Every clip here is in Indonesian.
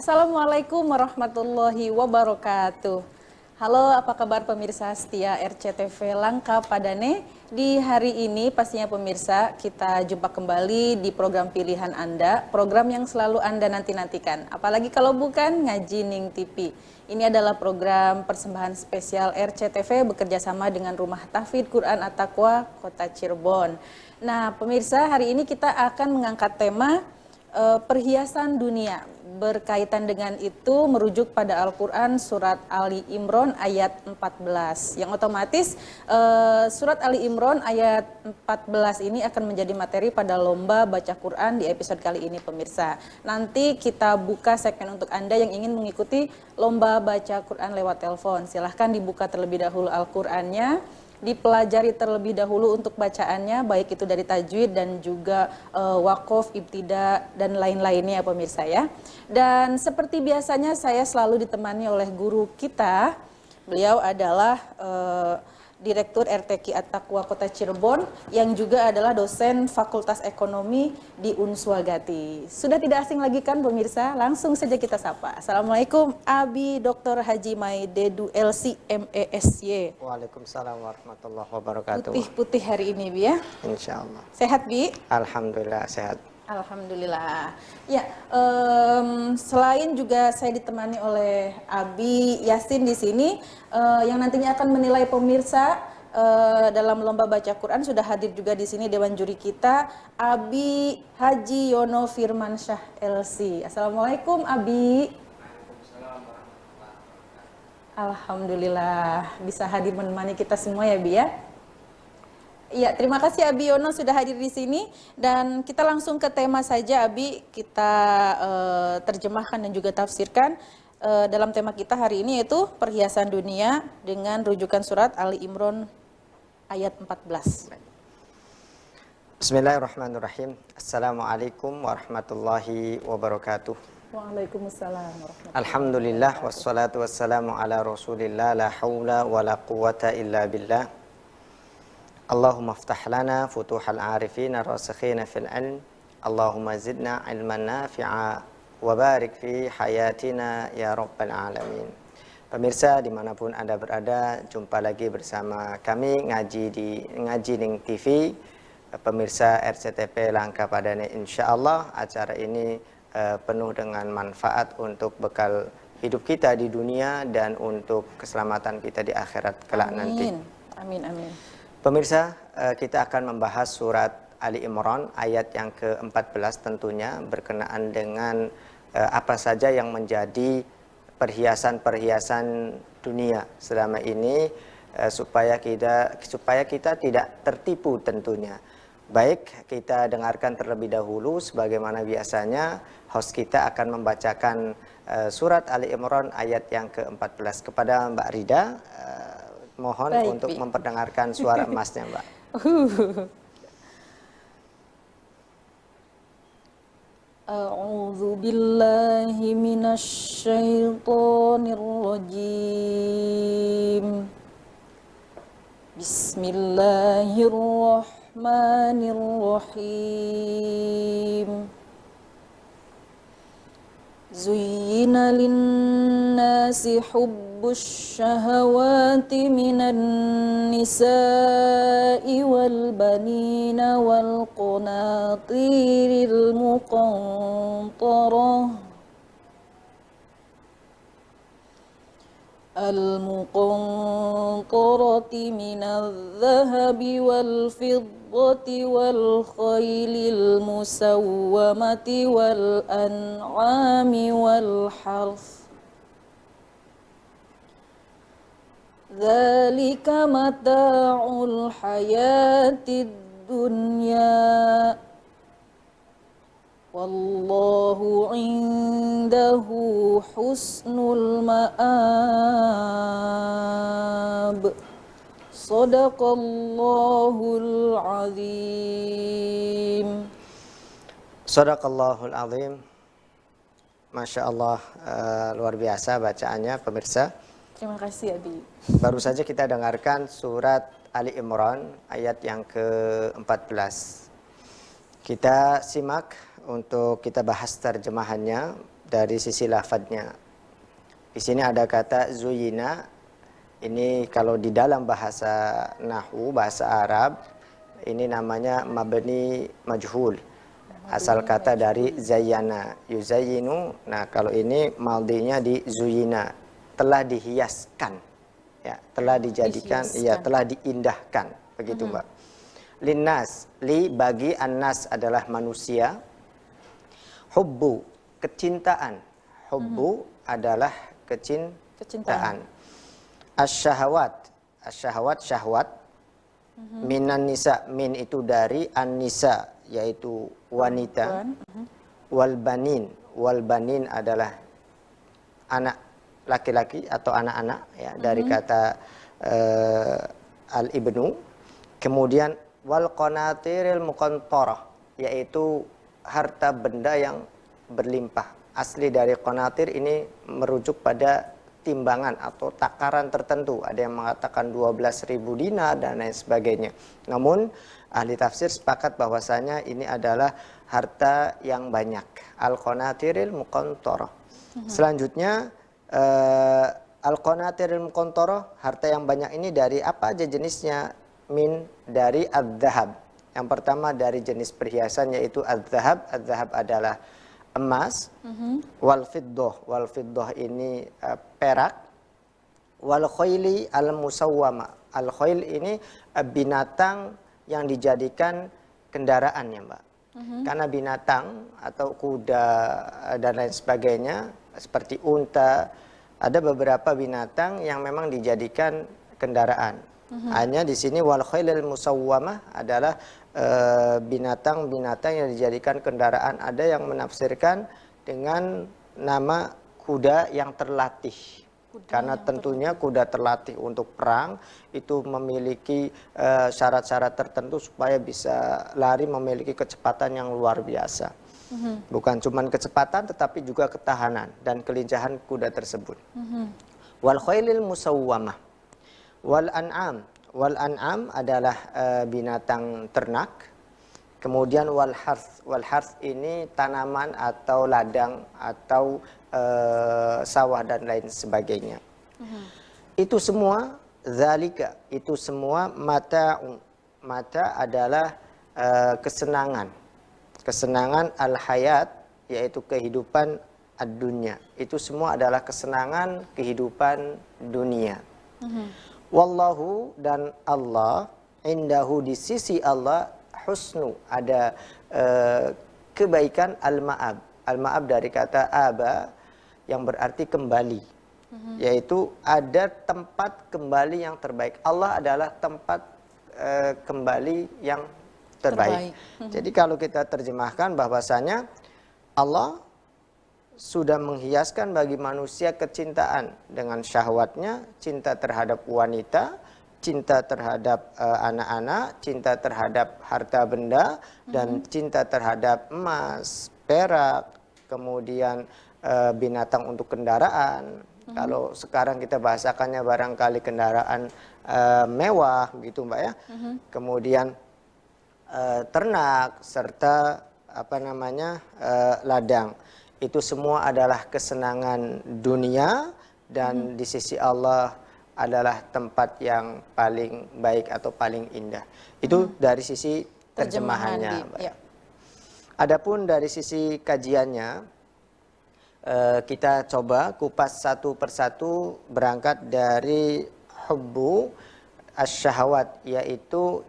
Assalamualaikum warahmatullahi wabarakatuh. Halo, apa kabar pemirsa setia RCTV Langka Padane? Di hari ini pastinya pemirsa kita jumpa kembali di program pilihan Anda, program yang selalu Anda nanti-nantikan. Apalagi kalau bukan Ngaji Ning TV. Ini adalah program persembahan spesial RCTV bekerjasama dengan Rumah Tahfidz Quran At-Taqwa Kota Cirebon. Nah, pemirsa, hari ini kita akan mengangkat tema perhiasan dunia. Berkaitan dengan itu merujuk pada Al-Quran surat Ali Imran ayat 14. Yang otomatis surat Ali Imran ayat 14 ini akan menjadi materi pada lomba baca Quran di episode kali ini pemirsa. Nanti kita buka segmen untuk Anda yang ingin mengikuti lomba baca Quran lewat telepon. Silahkan dibuka terlebih dahulu Al-Qurannya, dipelajari terlebih dahulu untuk bacaannya, baik itu dari tajwid dan juga waqaf, ibtida, dan lain-lainnya pemirsa ya. Dan seperti biasanya saya selalu ditemani oleh guru kita, beliau adalah Direktur RTQ At-Taqwa Kota Cirebon yang juga adalah dosen Fakultas Ekonomi di Unswagati. Sudah tidak asing lagi kan pemirsa? Langsung saja kita sapa. Assalamualaikum Abi Dr. Haji Maidedu LC MESY. Waalaikumsalam warahmatullahi wabarakatuh. Putih-putih hari ini Bi ya. Insya Allah. Sehat Bi? Alhamdulillah sehat. Alhamdulillah. Ya, selain juga saya ditemani oleh Abi Yasin di sini, yang nantinya akan menilai pemirsa dalam lomba baca Quran, sudah hadir juga di sini dewan juri kita, Abi Haji Yono Firmansyah LC. Assalamualaikum Abi. Alhamdulillah bisa hadir menemani kita semua ya Bi ya. Iya, terima kasih Abi Yono sudah hadir di sini dan kita langsung ke tema saja Abi, kita terjemahkan dan juga tafsirkan dalam tema kita hari ini yaitu perhiasan dunia dengan rujukan surat Ali Imran ayat 14. Bismillahirrahmanirrahim. Assalamualaikum warahmatullahi wabarakatuh. Waalaikumsalam warahmatullahi Alhamdulillah wassalatu wassalamu ala rasulillah la hawla wa la quwata illa billah. Allahumma ftah lana futuhal arifina rasikhina fil ilm. Allahumma zidna ilman nafi'a wa barik fi hayatina ya rabbal alamin. Pemirsa dimanapun Anda berada, jumpa lagi bersama kami ngaji di Ngaji Ning TV. Pemirsa RCTP Langka Padane, insya Allah acara ini penuh dengan manfaat untuk bekal hidup kita di dunia dan untuk keselamatan kita di akhirat kelak nanti. Amin, amin. Pemirsa, kita akan membahas surat Ali Imran ayat yang ke-14 tentunya berkenaan dengan apa saja yang menjadi perhiasan-perhiasan dunia selama ini supaya kita tidak tertipu tentunya. Baik, kita dengarkan terlebih dahulu sebagaimana biasanya host kita akan membacakan surat Ali Imran ayat yang ke-14 kepada Mbak Rida. Mohon Baik, untuk Bi. memperdengarkan suara emasnya, Mbak. A'udzu billahi minasy syaithanir rajim. Bismillahirrahmanirrahim. Zuyyina lin-nasi hubbus syahawati minan nisa'i wal banina wal qanatiril muqantarah al-muqantarati minadh dhahabi wal fiddati wal khaylil musawwamati wal an'ami wal harth. Dzalika mata'ul hayatid dunya. Wallahu indahu husnul ma'ab. Sadaqallahul azim. Sadaqallahul azim. Masya Allah, luar biasa bacaannya pemirsa. Terima kasih Abi. Baru saja kita dengarkan surat Ali Imran ayat yang ke-14. Kita simak untuk kita bahas terjemahannya. dari sisi lafadznya. Di sini ada kata zuyina. Ini kalau di dalam bahasa nahwu, bahasa Arab, ini namanya mabni majhul. Asal kata dari zayyana, yuzayyinu. Nah, kalau ini maldinya di zuyina, telah dihiaskan. Ya, telah dijadikan, ya, telah diindahkan. Begitu, Mbak. Linnas, li bagi annas adalah manusia. Hubbu, kecintaan. Hubbu adalah kecintaan. Asyahawat, asyahawat, syahwat. Minan nisa, min itu dari an-nisa, yaitu wanita. Wal banin, wal banin adalah anak laki-laki atau anak-anak, ya, dari kata al-ibnu. Kemudian wal qanatiril muqantarah, yaitu harta benda yang berlimpah. Asli dari qanatir ini merujuk pada timbangan atau takaran tertentu. Ada yang mengatakan 12.000 dinar dan lain sebagainya. Namun ahli tafsir sepakat bahwasanya ini adalah harta yang banyak. Al-qanatiril muqantarah. Selanjutnya al-qanatiril muqantarah, harta yang banyak ini dari apa aja jenisnya? Min, dari adz-dzahab. Yang pertama dari jenis perhiasan, yaitu adz-dzahab. Adz-dzahab adalah emas. Wal fiddah, wal fiddah ini perak. Wal khayli al musawwama. Al khayl ini binatang yang dijadikan kendaraan, ya, Mbak. Karena binatang atau kuda dan lain sebagainya seperti unta, ada beberapa binatang yang memang dijadikan kendaraan. Hanya di sini wal khailil musawwamah adalah binatang-binatang yang dijadikan kendaraan. Ada yang menafsirkan dengan nama kuda yang terlatih. Karena tentunya kuda terlatih untuk perang itu memiliki syarat-syarat tertentu supaya bisa lari, memiliki kecepatan yang luar biasa. Bukan cuma kecepatan tetapi juga ketahanan dan kelincahan kuda tersebut. Wal khailil musawwamah. Wal an'am. Wal an'am adalah binatang ternak. Kemudian wal harth. Wal harth ini tanaman atau ladang atau sawah dan lain sebagainya. Itu semua zalika, itu semua mata'un. Mata adalah kesenangan. Kesenangan al-hayat, yaitu kehidupan ad-dunya. Itu semua adalah kesenangan kehidupan dunia. Wallahu, dan Allah, indahu, di sisi Allah, husnu, ada kebaikan al-ma'ab. Al-ma'ab dari kata aba, yang berarti kembali. Yaitu ada tempat kembali yang terbaik. Allah adalah tempat kembali yang terbaik. Jadi kalau kita terjemahkan bahwasanya Allah sudah menghiaskan bagi manusia kecintaan dengan syahwatnya, cinta terhadap wanita, cinta terhadap anak-anak, cinta terhadap harta benda, dan cinta terhadap emas, perak, kemudian binatang untuk kendaraan. Kalau sekarang kita bahasakannya barangkali kendaraan mewah, gitu, Mbak, ya. Kemudian ternak serta ladang. Itu semua adalah kesenangan dunia, dan di sisi Allah adalah tempat yang paling baik atau paling indah. Itu dari sisi terjemahannya, Mbak. Ya. Adapun dari sisi kajiannya, kita coba kupas satu persatu berangkat dari hubbu asyahawat, yaitu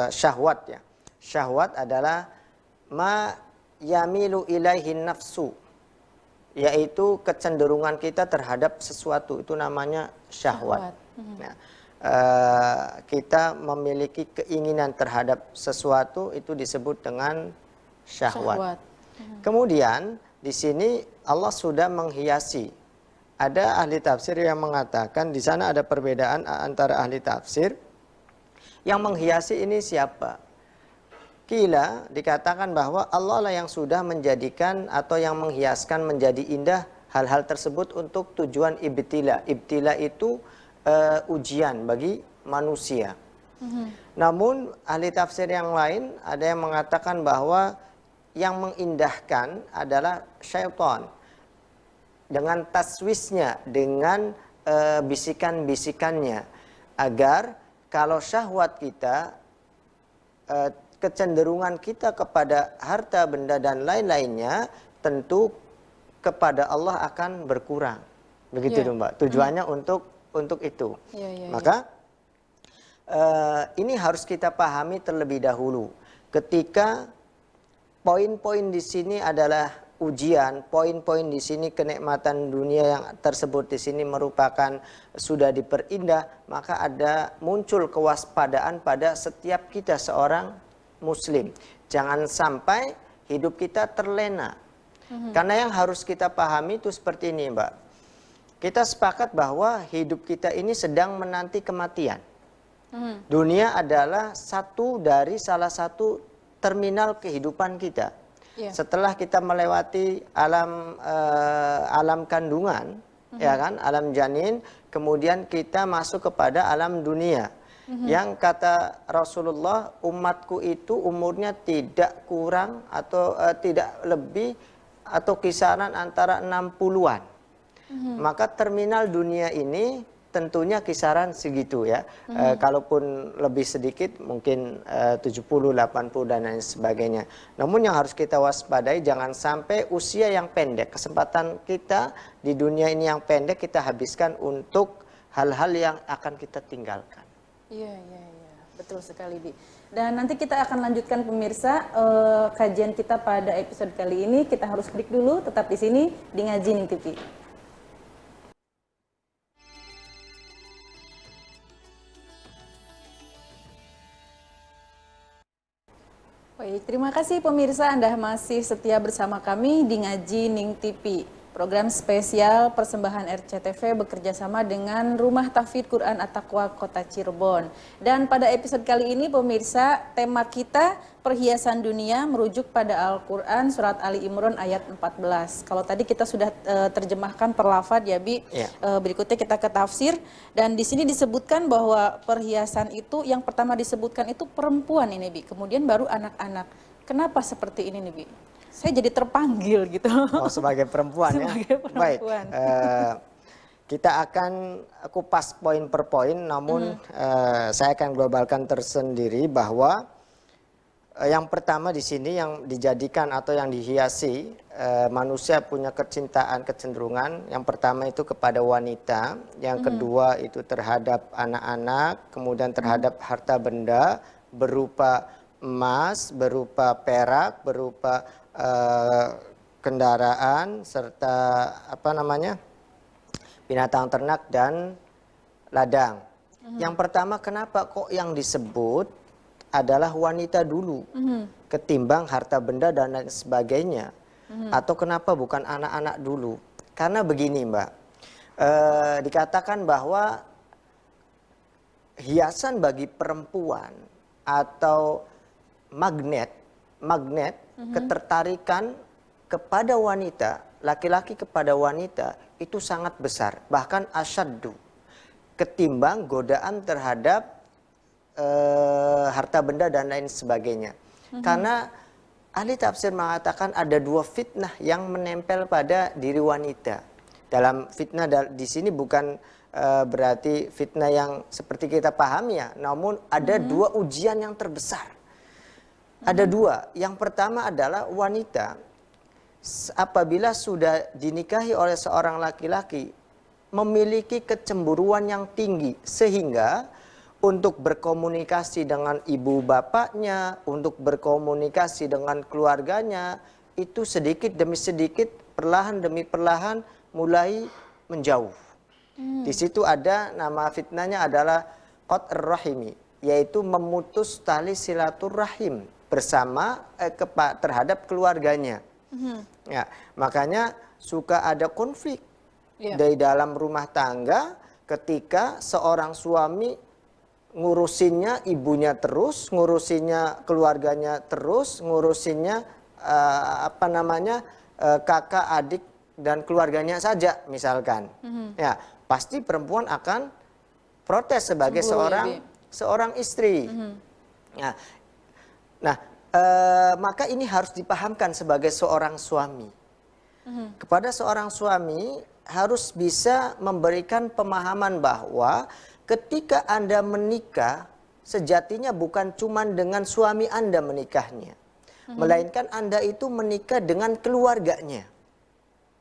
syahwat, ya. Syahwat adalah ma yamilu ilaihin nafsu, yaitu kecenderungan kita terhadap sesuatu, itu namanya syahwat. Nah, kita memiliki keinginan terhadap sesuatu, itu disebut dengan syahwat. Kemudian di sini Allah sudah menghiasi. Ada ahli tafsir yang mengatakan di sana ada perbedaan antara ahli tafsir. Yang menghiasi ini siapa? Kila, dikatakan bahwa Allah lah yang sudah menjadikan atau yang menghiaskan menjadi indah hal-hal tersebut untuk tujuan ibtila. Ibtila itu ujian bagi manusia. Namun ahli tafsir yang lain ada yang mengatakan bahwa yang mengindahkan adalah syaitan. dengan taswisnya, dengan bisikan-bisikannya, agar kalau syahwat kita, kecenderungan kita kepada harta benda dan lain-lainnya, tentu kepada Allah akan berkurang. Begitu tuh, Mbak. Tujuannya untuk itu. Maka ini harus kita pahami terlebih dahulu. Ketika poin-poin di sini adalah ujian, poin-poin di sini kenikmatan dunia yang tersebut di sini merupakan sudah diperindah, maka ada muncul kewaspadaan pada setiap kita seorang muslim. Jangan sampai hidup kita terlena. Karena yang harus kita pahami itu seperti ini, Mbak. Kita sepakat bahwa hidup kita ini sedang menanti kematian. Dunia adalah salah satu terminal kehidupan kita. Setelah kita melewati alam kandungan, ya kan, alam janin, kemudian kita masuk kepada alam dunia. Yang kata Rasulullah, umatku itu umurnya tidak kurang atau tidak lebih atau kisaran antara 60-an. Maka terminal dunia ini tentunya kisaran segitu ya. Kalaupun lebih sedikit mungkin 70, 80 dan lain sebagainya. Namun yang harus kita waspadai, jangan sampai usia yang pendek, kesempatan kita di dunia ini yang pendek kita habiskan untuk hal-hal yang akan kita tinggalkan. Iya. Betul sekali, Bi. Dan nanti kita akan lanjutkan pemirsa kajian kita pada episode kali ini. Kita harus break dulu, tetap di sini di Ngaji Ning TV. Baik, terima kasih pemirsa, Anda masih setia bersama kami di Ngaji Ning TV. Program spesial persembahan RCTV bekerjasama dengan Rumah Tahfidz Quran At-Taqwa Kota Cirebon. Dan pada episode kali ini pemirsa, tema kita perhiasan dunia merujuk pada Al-Quran surat Ali Imran ayat 14. Kalau tadi kita sudah terjemahkan per lafadz ya, Bi. Berikutnya kita ke tafsir. Dan di sini disebutkan bahwa perhiasan itu yang pertama disebutkan itu perempuan ini, Bi. Kemudian baru anak-anak. Kenapa seperti ini nih, Bi? Saya jadi terpanggil gitu. Oh, sebagai perempuan ya. Sebagai perempuan. Baik. Kita akan kupas poin per poin, namun saya akan globalkan tersendiri bahwa yang pertama di sini yang dijadikan atau yang dihiasi manusia punya kecintaan, kecenderungan. Yang pertama itu kepada wanita, yang kedua itu terhadap anak-anak, kemudian terhadap harta benda berupa emas, berupa perak, berupa kendaraan, serta binatang ternak dan ladang. Yang pertama, kenapa kok yang disebut adalah wanita dulu ketimbang harta benda dan lain sebagainya? Atau kenapa bukan anak-anak dulu? Karena begini, Mbak, dikatakan bahwa hiasan bagi perempuan atau magnet ketertarikan kepada wanita, laki-laki kepada wanita itu sangat besar, bahkan asyaddu, ketimbang godaan terhadap harta benda dan lain sebagainya. Karena ahli tafsir mengatakan ada dua fitnah yang menempel pada diri wanita. Dalam fitnah di sini bukan berarti fitnah yang seperti kita pahami ya, namun ada dua ujian yang terbesar. Ada dua. Yang pertama adalah wanita apabila sudah dinikahi oleh seorang laki-laki memiliki kecemburuan yang tinggi sehingga untuk berkomunikasi dengan ibu bapaknya, untuk berkomunikasi dengan keluarganya itu sedikit demi sedikit, perlahan demi perlahan mulai menjauh. Di situ ada nama fitnahnya adalah qat'ur rahimi, yaitu memutus tali silaturahim bersama terhadap keluarganya. Ya, makanya suka ada konflik dari dalam rumah tangga ketika seorang suami ngurusinnya ibunya terus, ngurusinnya keluarganya terus, ngurusinnya kakak, adik dan keluarganya saja misalkan. Ya, pasti perempuan akan protes sebagai seorang istri. Ya. Nah, maka ini harus dipahamkan sebagai seorang suami. Kepada seorang suami harus bisa memberikan pemahaman bahwa ketika Anda menikah, sejatinya bukan cuma dengan suami Anda menikahnya, melainkan Anda itu menikah dengan keluarganya.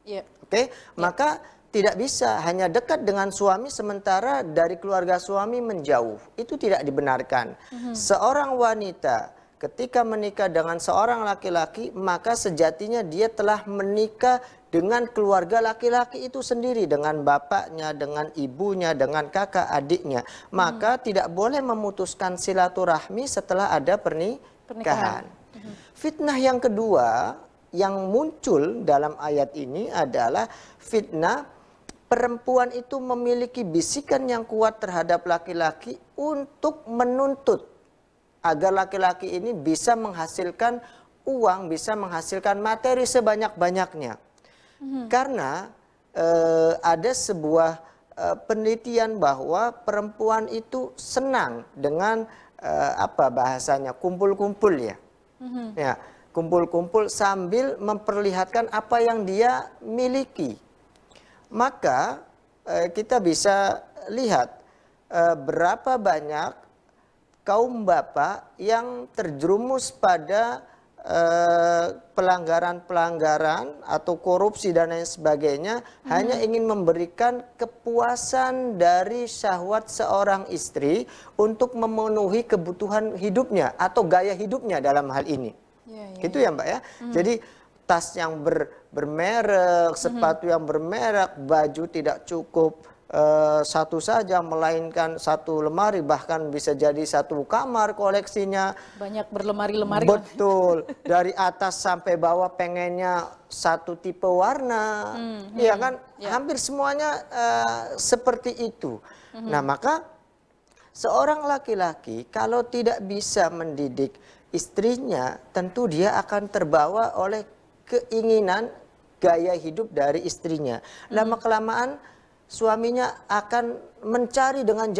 Iya. Oke, maka tidak bisa hanya dekat dengan suami sementara dari keluarga suami menjauh. Itu tidak dibenarkan. Seorang wanita ketika menikah dengan seorang laki-laki, maka sejatinya dia telah menikah dengan keluarga laki-laki itu sendiri, dengan bapaknya, dengan ibunya, dengan kakak adiknya. Maka tidak boleh memutuskan silaturahmi setelah ada pernikahan. Fitnah yang kedua yang muncul dalam ayat ini adalah fitnah perempuan itu memiliki bisikan yang kuat terhadap laki-laki untuk menuntut agar laki-laki ini bisa menghasilkan uang, bisa menghasilkan materi sebanyak-banyaknya. Karena ada sebuah penelitian bahwa perempuan itu senang dengan apa bahasanya, kumpul-kumpul ya. Ya, kumpul-kumpul sambil memperlihatkan apa yang dia miliki. Maka kita bisa lihat berapa banyak kaum bapak yang terjerumus pada pelanggaran-pelanggaran atau korupsi dan lain sebagainya, hanya ingin memberikan kepuasan dari syahwat seorang istri untuk memenuhi kebutuhan hidupnya atau gaya hidupnya dalam hal ini. Itu ya Mbak ya. Jadi tas yang bermerek, sepatu yang bermerek, baju tidak cukup satu saja, melainkan satu lemari, bahkan bisa jadi satu kamar koleksinya. Banyak berlemari-lemari. Betul. Dari atas sampai bawah pengennya satu tipe warna. Iya kan? Hampir semuanya seperti itu. Nah maka seorang laki-laki kalau tidak bisa mendidik istrinya, tentu dia akan terbawa oleh keinginan gaya hidup dari istrinya. Lama-kelamaan suaminya akan mencari dengan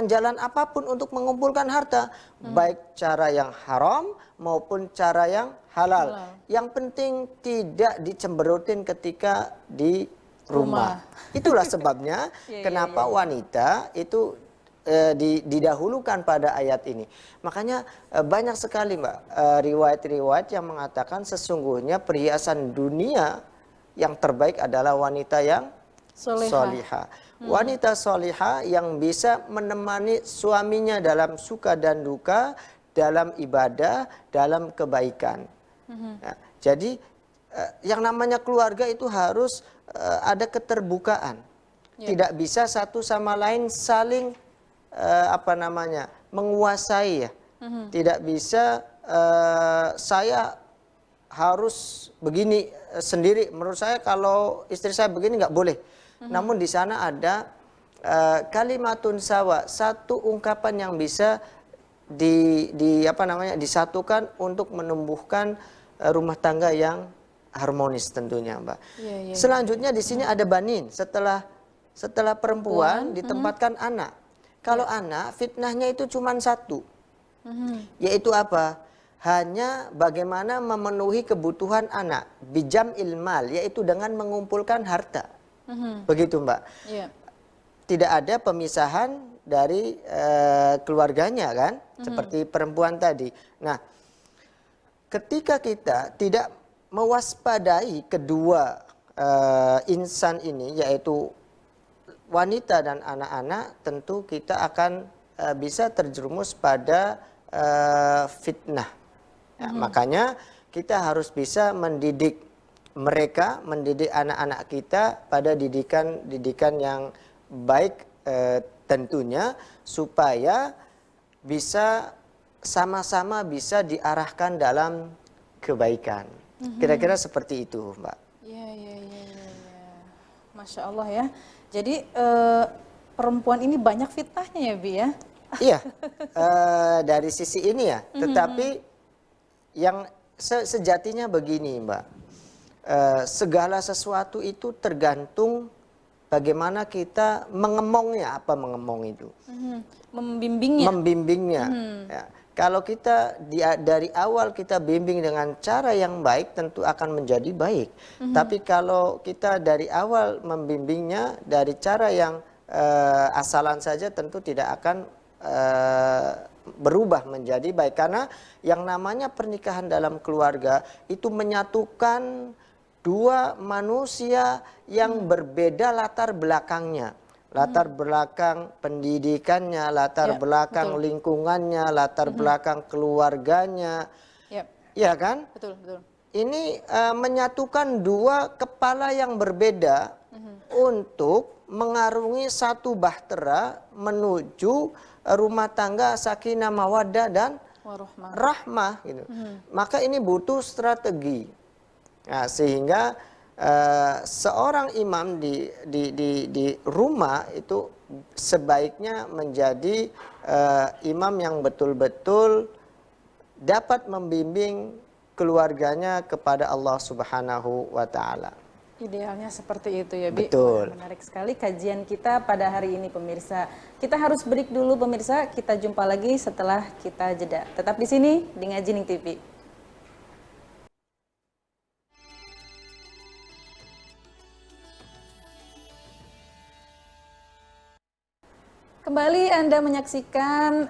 jalan apapun untuk mengumpulkan harta, baik cara yang haram maupun cara yang halal. Yang penting tidak dicemberutin ketika di rumah. Itulah sebabnya kenapa wanita itu didahulukan pada ayat ini. Makanya banyak sekali Mbak riwayat-riwayat yang mengatakan sesungguhnya perhiasan dunia yang terbaik adalah wanita yang solihah. Wanita solihah yang bisa menemani suaminya dalam suka dan duka, dalam ibadah, dalam kebaikan. Nah, jadi yang namanya keluarga itu harus ada keterbukaan. Tidak bisa satu sama lain saling menguasai ya. Tidak bisa saya harus begini sendiri. Menurut saya kalau istri saya begini nggak boleh. Namun di sana ada kalimatun sawa, satu ungkapan yang bisa disatukan untuk menumbuhkan rumah tangga yang harmonis tentunya, Mbak. Selanjutnya di sini ada banin. Setelah perempuan ditempatkan anak. Kalau anak fitnahnya itu cuma satu. Yaitu apa? Hanya bagaimana memenuhi kebutuhan anak, bijam ilmal, yaitu dengan mengumpulkan harta. Begitu Mbak. Tidak ada pemisahan dari keluarganya kan, seperti perempuan tadi. Nah, ketika kita tidak mewaspadai kedua insan ini, yaitu wanita dan anak-anak, tentu kita akan bisa terjerumus pada fitnah. Ya, makanya kita harus bisa mendidik mereka, mendidik anak-anak kita pada didikan yang baik tentunya, supaya bisa sama-sama bisa diarahkan dalam kebaikan. Kira-kira seperti itu, Mbak. Iya. Masya Allah ya. Jadi perempuan ini banyak fitnahnya ya, Bi ya? Iya, dari sisi ini ya. Tetapi yang sejatinya begini, Mbak. Segala sesuatu itu tergantung bagaimana kita mengemongnya. Apa mengemong itu? Membimbingnya. Membimbingnya. Ya. Kalau kita dari awal kita bimbing dengan cara yang baik, tentu akan menjadi baik. Tapi kalau kita dari awal membimbingnya dari cara yang asalan saja, tentu tidak akan berubah menjadi baik. Karena yang namanya pernikahan dalam keluarga itu menyatukan dua manusia yang berbeda latar belakangnya. Latar belakang pendidikannya, latar belakang betul. lingkungannya, latar belakang keluarganya. Yap, Ya kan? betul, betul. Ini menyatukan dua kepala yang berbeda untuk mengarungi satu bahtera menuju rumah tangga sakinah mawaddah dan Warahmah. rahmah gitu. Maka ini butuh strategi. Nah, sehingga seorang imam di rumah itu sebaiknya menjadi imam yang betul-betul dapat membimbing keluarganya kepada Allah Subhanahu wa taala. Idealnya seperti itu ya, Bi. Betul. Wah, menarik sekali kajian kita pada hari ini, pemirsa. Kita harus break dulu, pemirsa. Kita jumpa lagi setelah kita jeda. Tetap di sini di Ngajining TV. Kembali Anda menyaksikan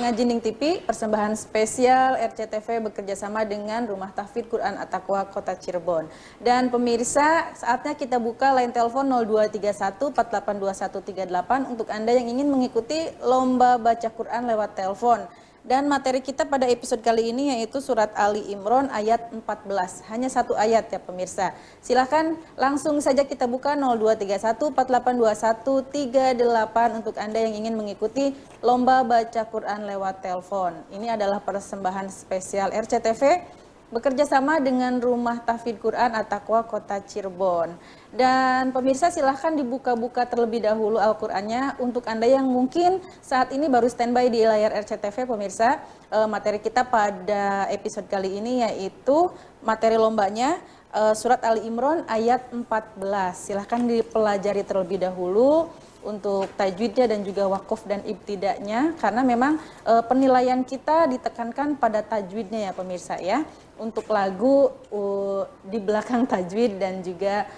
Ngajining TV, persembahan spesial RCTV bekerjasama dengan Rumah Tahfidz Quran At-Taqwa Kota Cirebon. Dan pemirsa, saatnya kita buka line telepon 0231 482138 untuk Anda yang ingin mengikuti lomba baca Quran lewat telepon. Dan materi kita pada episode kali ini yaitu surat Ali Imran ayat 14. Hanya satu ayat ya pemirsa. Silahkan langsung saja kita buka 0231 482138 untuk Anda yang ingin mengikuti lomba baca Quran lewat telepon. Ini adalah persembahan spesial RCTV bekerja sama dengan Rumah Tahfidz Quran At-Taqwa Kota Cirebon. Dan pemirsa silahkan dibuka-buka terlebih dahulu Al-Qur'annya untuk Anda yang mungkin saat ini baru standby di layar RCTV pemirsa. Materi kita pada episode kali ini yaitu materi lombanya surat Ali Imran ayat 14. Silahkan dipelajari terlebih dahulu untuk tajwidnya dan juga wakuf dan ibtidanya, karena memang penilaian kita ditekankan pada tajwidnya ya pemirsa ya. Untuk lagu di belakang tajwid dan juga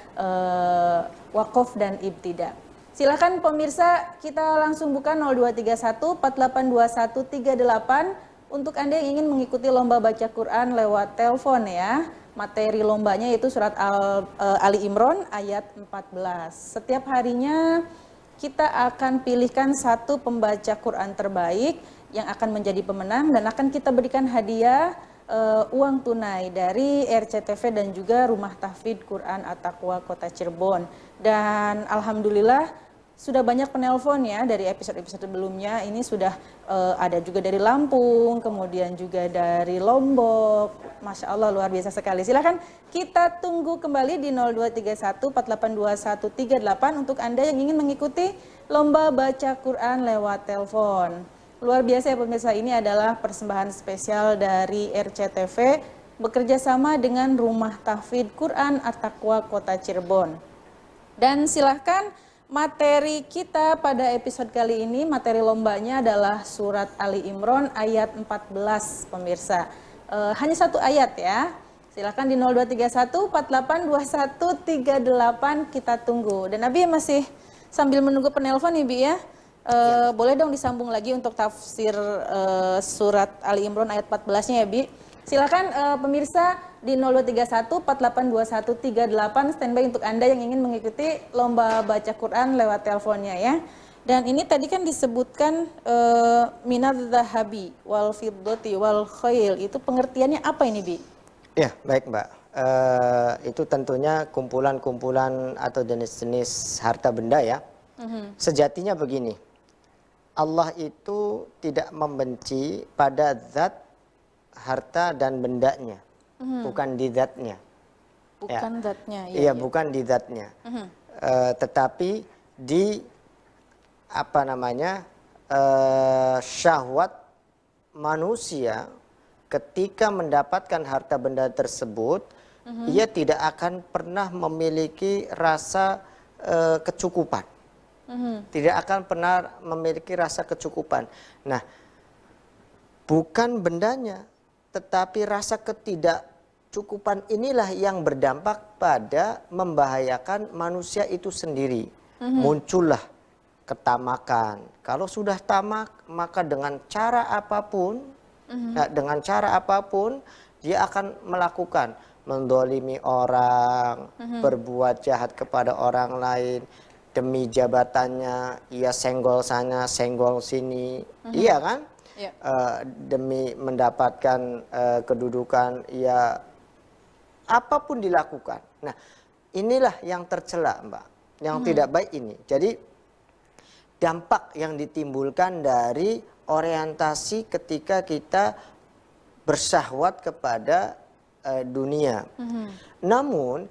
wakuf dan ibtida. Silakan pemirsa, kita langsung buka 0231 482138 untuk Anda yang ingin mengikuti lomba baca Quran lewat telepon ya. Materi lombanya itu surat Ali Imran ayat 14. Setiap harinya kita akan pilihkan satu pembaca Quran terbaik yang akan menjadi pemenang dan akan kita berikan hadiah uang tunai dari RCTV dan juga Rumah Tahfidz Quran At-Taqwa Kota Cirebon. Dan alhamdulillah sudah banyak penelpon ya dari episode-episode sebelumnya. Ini sudah ada juga dari Lampung, kemudian juga dari Lombok. Masya Allah luar biasa sekali. Silakan kita tunggu kembali di 0231 482138 untuk Anda yang ingin mengikuti lomba baca Quran lewat telepon. Luar biasa ya pemirsa, ini adalah persembahan spesial dari RCTV bekerja sama dengan Rumah Tahfidz Quran At-Taqwa Kota Cirebon. Dan silahkan materi kita pada episode kali ini, materi lombanya adalah surat Ali Imran ayat 14 pemirsa. Hanya satu ayat ya. Silahkan di 0231 482138 kita tunggu. Dan Nabi masih sambil menunggu penelpon nih Bi ya. Boleh dong disambung lagi untuk tafsir surat Ali Imran ayat 14-nya ya Bi. Silakan pemirsa di 0231 482138 standby untuk Anda yang ingin mengikuti lomba baca Quran lewat teleponnya ya. Dan ini tadi kan disebutkan minadz zahabi wal fiddati wal khail, itu pengertiannya apa ini Bi? Ya, baik Mbak. Itu tentunya kumpulan-kumpulan atau jenis-jenis harta benda ya. Sejatinya begini, Allah itu tidak membenci pada zat, harta dan bendanya, bukan di zatnya. Bukan zatnya. Iya, bukan di zatnya. Tetapi di apa namanya syahwat manusia ketika mendapatkan harta benda tersebut, ia tidak akan pernah memiliki rasa kecukupan. Tidak akan pernah memiliki rasa kecukupan. Nah, bukan bendanya, tetapi rasa ketidakcukupan inilah yang berdampak pada membahayakan manusia itu sendiri. Muncullah ketamakan. Kalau sudah tamak, maka dengan cara apapun, dia akan melakukan, mendolimi orang, berbuat jahat kepada orang lain, demi jabatannya, ia senggol sana, senggol sini, iya kan? Ya. Demi mendapatkan kedudukan, ia apapun dilakukan. Nah, inilah yang tercela, Mbak, yang tidak baik ini. Jadi dampak yang ditimbulkan dari orientasi ketika kita bersyahwat kepada dunia. Namun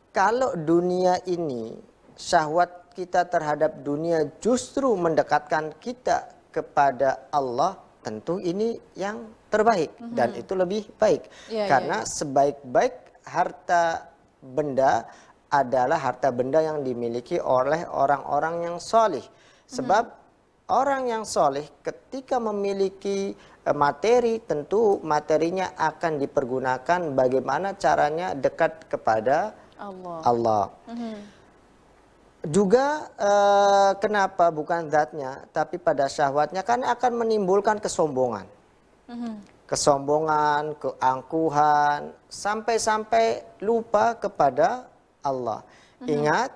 kalau dunia ini, syahwat kita terhadap dunia justru mendekatkan kita kepada Allah, tentu ini yang terbaik dan itu lebih baik. Karena sebaik-baik harta benda adalah harta benda yang dimiliki oleh orang-orang yang solih. Sebab orang yang soleh ketika memiliki materi, tentu materinya akan dipergunakan bagaimana caranya dekat kepada Allah. Juga kenapa bukan zatnya, tapi pada syahwatnya, kan akan menimbulkan kesombongan. Kesombongan, keangkuhan, sampai-sampai lupa kepada Allah. Ingat,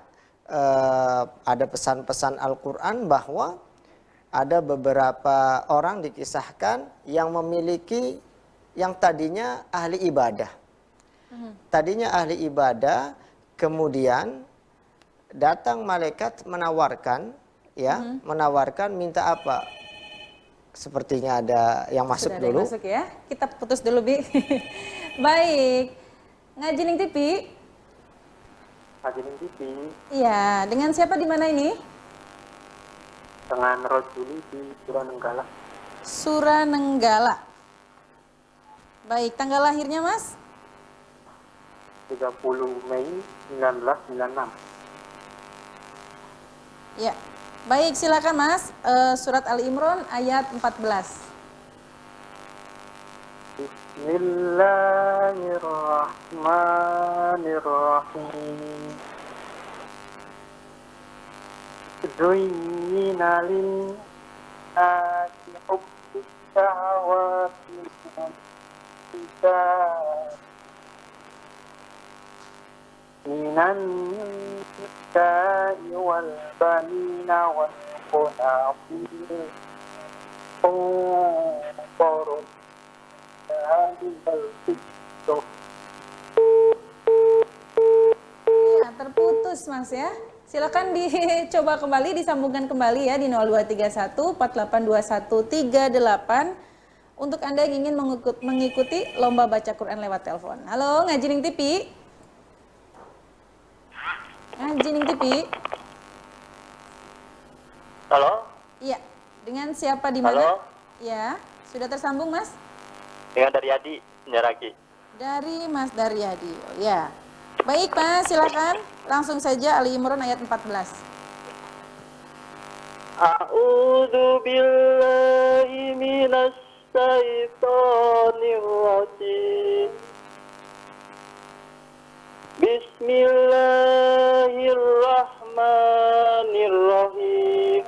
ada pesan-pesan Al-Quran bahwa ada beberapa orang dikisahkan yang memiliki, yang tadinya ahli ibadah. Tadinya ahli ibadah, kemudian datang malaikat menawarkan, menawarkan minta apa? Sepertinya ada yang masuk Sudah ada dulu. yang masuk ya. Kita putus dulu, Bi. Baik. Ngaji Ning TV. Ngaji Ning TV. Iya, dengan siapa di mana ini? Dengan Rojuli di Suranenggala. Suranenggala. Baik, tanggal lahirnya, Mas? 30 Mei 1996. Ya. Baik, silakan Mas. Surat Ali Imran ayat 14. Bismillahirrahmanirrahim. Zuyyina lin-nasi hubbus syahawati minan nisa'i wal banina wal qanatir qantarun Ya, terputus Mas ya. Silakan dicoba kembali, disambungkan kembali ya di 0231 482138 untuk Anda yang ingin mengikuti lomba baca Quran lewat telepon. Halo, Ngaji Ning TV. Ngaji Ning TV. Halo? Iya, dengan siapa di mana? Halo? Ya, sudah tersambung Mas? Dengan Daryadi, Nyaragi. Dari Mas Daryadi. Oh, ya. Baik Mas, silakan. Langsung saja Ali Imran ayat 14. A'udzu billahi minas syaitonir rajim. Bismillahirrahmanirrahim.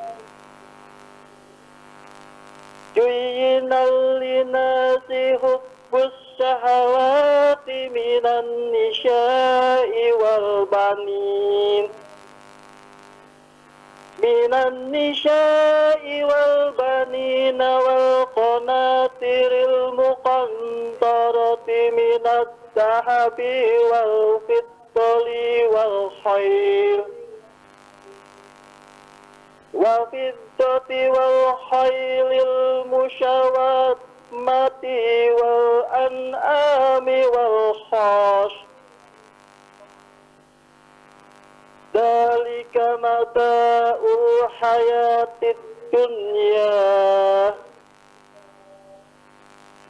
Juyyinal linasi hubbus syahawati minan nisya'i wal banin wal banina wal qanatiril muqantarati minad dahabi wal fiddali wal khayl wal khaylil musyawwamati wal an'ami wal khash. Dalika mata'ul hayatid dunya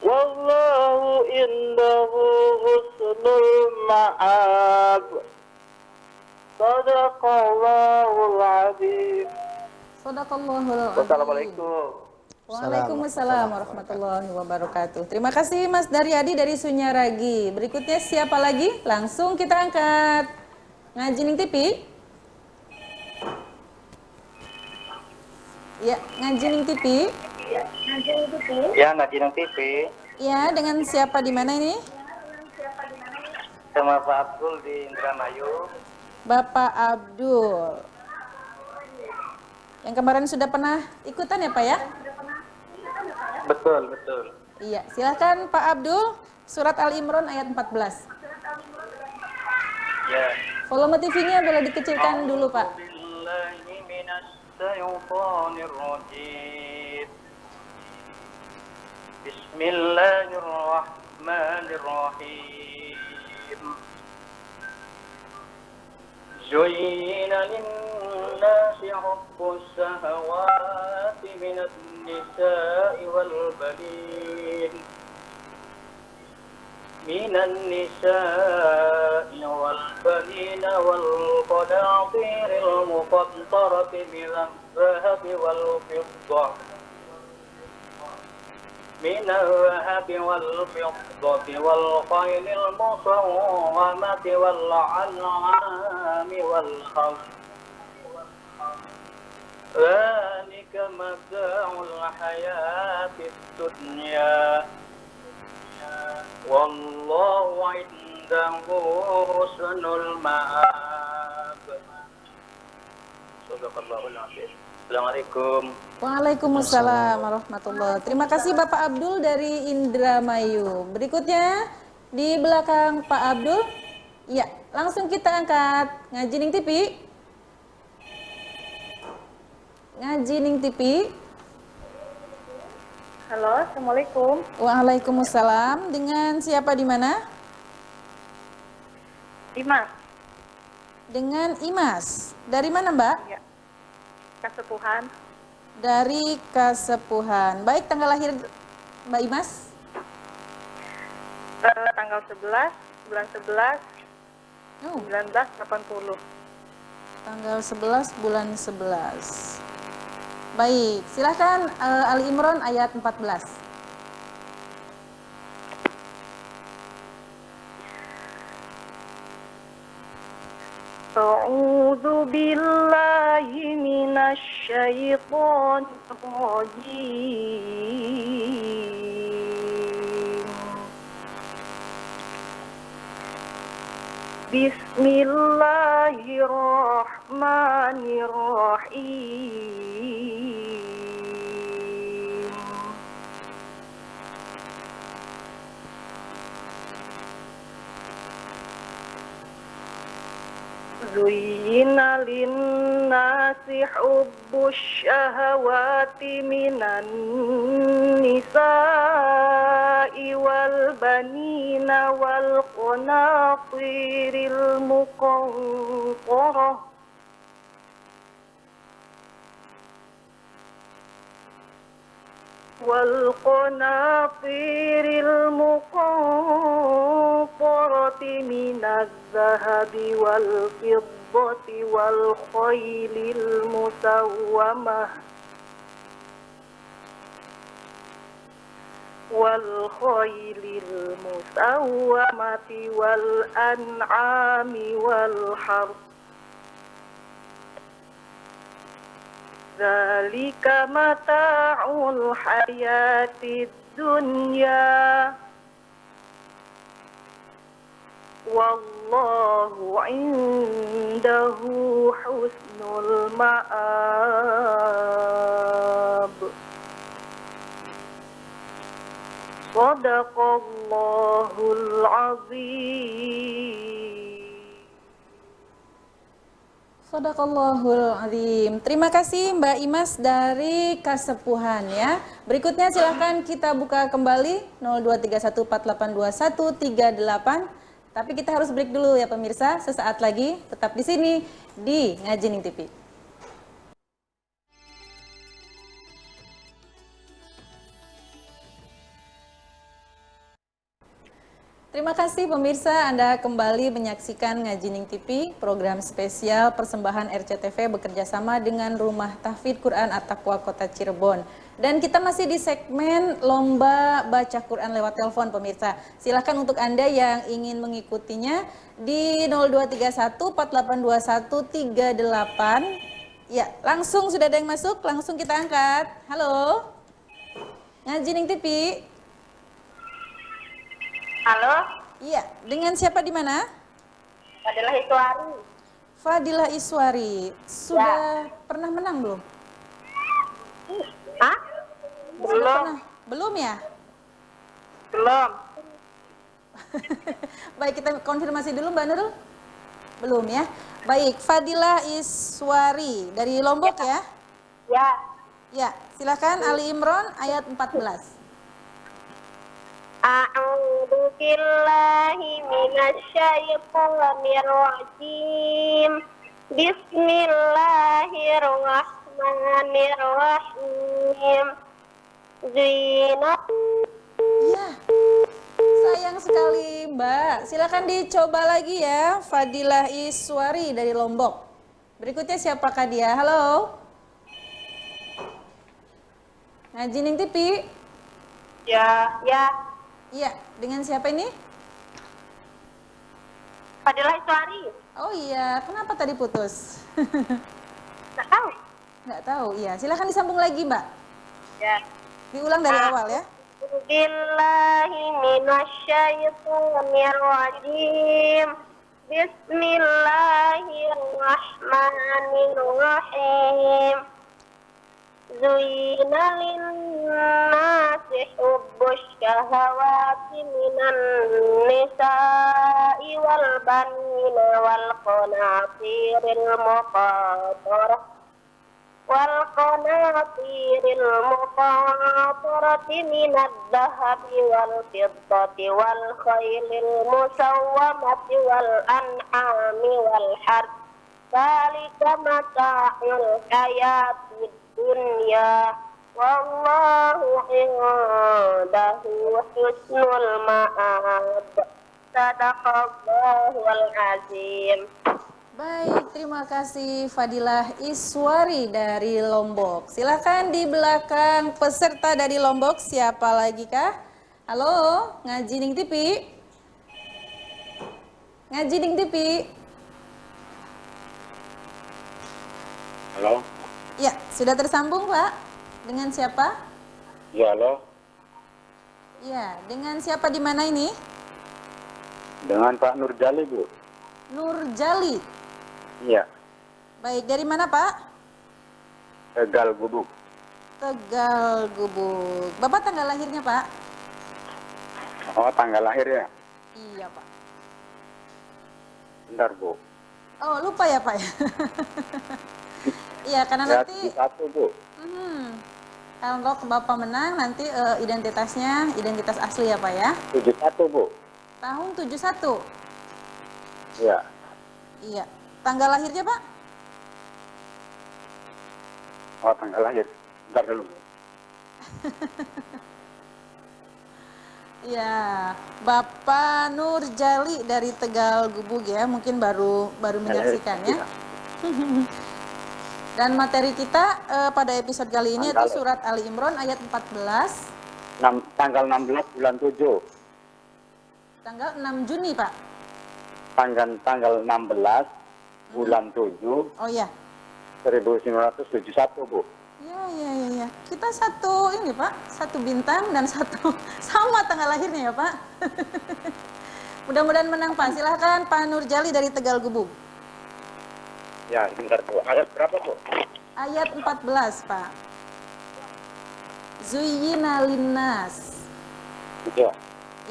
wallahu indahu husnul ma'ab. Sadaqallahul azim. Shadaqallahul azim. Wassalamualaikum. Waalaikumsalam warahmatullahi wabarakatuh. Terima kasih Mas Daryadi dari Sunyaragi. Berikutnya siapa lagi? Langsung kita angkat. Ngajining TV. Ya, Ngajining TV. Ya, Ngajining TV. Ya, dengan siapa di mana ini? Sama Pak Abdul di Indramayu. Bapak Abdul. Yang kemarin sudah pernah ikutan ya Pak ya? Betul, betul. Iya, silahkan Pak Abdul. Surat Al-Imran ayat 14. Ya. Volume TV-nya boleh dikecilkan dulu Pak. Billahi minasyaitonirrajim. Bismillahirrahmanirrahim. زين للناس حب الشهوات من النساء والبنين والقناطير المقنطرة من الذهب والفضة والخيل المصومة والأنعام والحرث ذلك متاع الحياة الدنيا والله عنده حسن المآب. Sadaqallahul azim. Assalamualaikum. Waalaikumsalam warahmatullahi. Terima kasih Bapak Abdul dari Indramayu. Berikutnya di belakang Pak Abdul. Ya, langsung kita angkat Ngajining TV. Ngajining TV. Halo, Assalamualaikum. Waalaikumsalam. Dengan siapa di mana? Dimas. Dengan Imas. Dari mana Mbak? Ya. Kasepuhan. Dari Kasepuhan. Baik, tanggal lahir Mbak Imas? Tanggal 11, bulan 11, Oh, 1980. tanggal 11 bulan 11. Baik, silahkan Ali Imran ayat 14. A'udzu billahi minasy syaithanir rajim. Bismillahirrahmanirrahim. Zuyyina lin-nasi hubbus syahawati minan nisa'i wal banina wal qanatiril muqantarah والقناطير المقنطرة من الذهب والفضة والخيل المسومة والأنعام والحرث ذلك متاع الحياة الدنيا والله عنده حسن المآب. صدق الله العظيم. Shadaqallahul azim. Terima kasih Mbak Imas dari Kasepuhan ya. Berikutnya silahkan kita buka kembali 0231482138. Tapi kita harus break dulu ya pemirsa. Sesaat lagi tetap di sini di Ngajining TV. Terima kasih pemirsa, Anda kembali menyaksikan Ngajining TV, program spesial persembahan RCTV bekerjasama dengan Rumah Tahfidz Quran At-Taqwa Kota Cirebon. Dan kita masih di segmen lomba baca Quran lewat telepon pemirsa. Silahkan untuk Anda yang ingin mengikutinya di 0231 4821 38. Ya, langsung sudah ada yang masuk, langsung kita angkat. Halo, Ngajining TV. Halo, Iya, dengan siapa di mana? adalah Iswari. Fadilah Iswari. Sudah pernah menang belum? Hah? Sudah Belum, pernah? Belum ya? belum. Baik, kita konfirmasi dulu Mbak Nurul. Belum ya? Baik, Fadilah Iswari dari Lombok ya? Ya, Ya, silakan Ali Imran ayat 14. A'udzu billahi minasyaitonir rajim. Bismillahirrahmanirrahim. Zina. Iya, sayang sekali Mbak. Silakan dicoba lagi ya, Fadilah Iswari dari Lombok. Berikutnya siapakah dia? Halo? Ngajining TV. Ya, Iya, dengan siapa ini? Fadilah Iswari. Oh iya, kenapa tadi putus? Nggak tahu. Nggak tahu, iya. Silakan disambung lagi, Mbak. Ya. Diulang dari awal ya. Billahi minasyaitonir rajim. Bismillahirrahmanirrahim. Zuyina linnasi hubbus syahawati minan nisa'i wal banina wal qanatiril muqatarah والقناطير المقنطرة من الذهب والفضة والخيل المسومة والأنعام والحرث ذلك متاع الحياة الدنيا والله عنده حسن المآب صدق الله العظيم. Baik, terima kasih Fadilah Iswari dari Lombok. Silakan di belakang peserta dari Lombok, siapa lagi kah? Halo, Ngajining TV. Ngajining TV. Halo? Ya, sudah tersambung Pak. Dengan siapa? Ya, halo? Ya, dengan siapa di mana ini? Dengan Pak Nurjali, Bu. Nurjali. Iya, Baik, dari mana Pak? Tegal Gubuk. Tegal Gubuk. Bapak tanggal lahirnya Pak? Oh, tanggal lahir ya? Iya Pak. Bentar, Bu. Oh, lupa ya Pak ya? Iya, karena Ya, nanti satu, Bu. kalau Bapak menang nanti identitasnya identitas asli ya Pak ya? 71, Bu. Tahun 71. Iya. Iya. Tanggal lahirnya Pak? Oh, tanggal lahir. Bentar dulu. Iya, Bapak Nurjali dari Tegal Gubuk ya, mungkin baru menyaksikan ya. Dan materi kita pada episode kali ini yaitu surat Ali Imran ayat 14. Tanggal 16 bulan 7. Tanggal 6 Juni Pak. Tanggal 16 bulan 7 Oh ya. 1971, Bu. Ya. Kita satu ini Pak, satu bintang dan satu sama tanggal lahirnya ya Pak. Mudah-mudahan menang Pak. Silahkan Pak Nurjali dari Tegal Gubuk. Ya, bentar, Bu. Ayat berapa, Bu? Ayat 14 Pak. Zuyyina linnas. Iya.